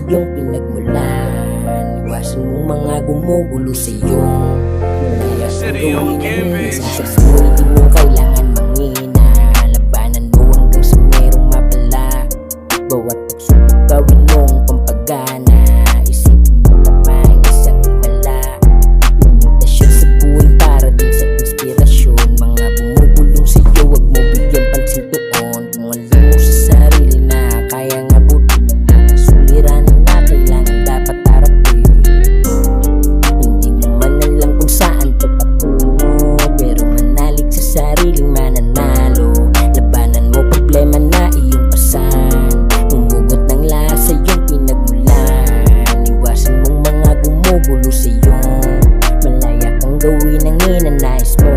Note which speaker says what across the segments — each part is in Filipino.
Speaker 1: iyong pinagmulan. Iwasan mong mga gumugulo sa iyong malaya kang gawin ang isang mo. Hindi mo kailangan mangina, labanan mo hanggang sa merong mapala. Bawat pagsubok gawin mong pampagana, isipin mo naman isang himala. Limitasyon sa buhay para din sa inspirasyon. Mga bumubulong sa iyo, wag mo bigyan pansin doon. Kung alam mo sa sarili na kaya nga buti na suliranin na kailangan dapat harapin. Hindi naman alam kung saan to patungo, pero manalig sa sariling mananalo. Labanan mo problema na iyong pasan, humugot ng lahat sa iyong pinagmulan. Iwasan mong mga gumugulo sa iyong malaya kang gawin ang ninanais mo.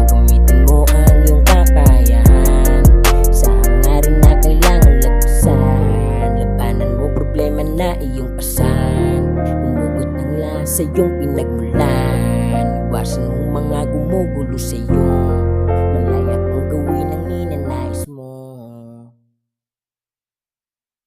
Speaker 1: Gamitin mo ang iyong kakayahan sa hangarin na kailangan lagpasan. Labanan mo problema na iyong pasan, humugot ng lahat sa iyong pinagmulan. Iwasan mong mga gumugulo sa iyo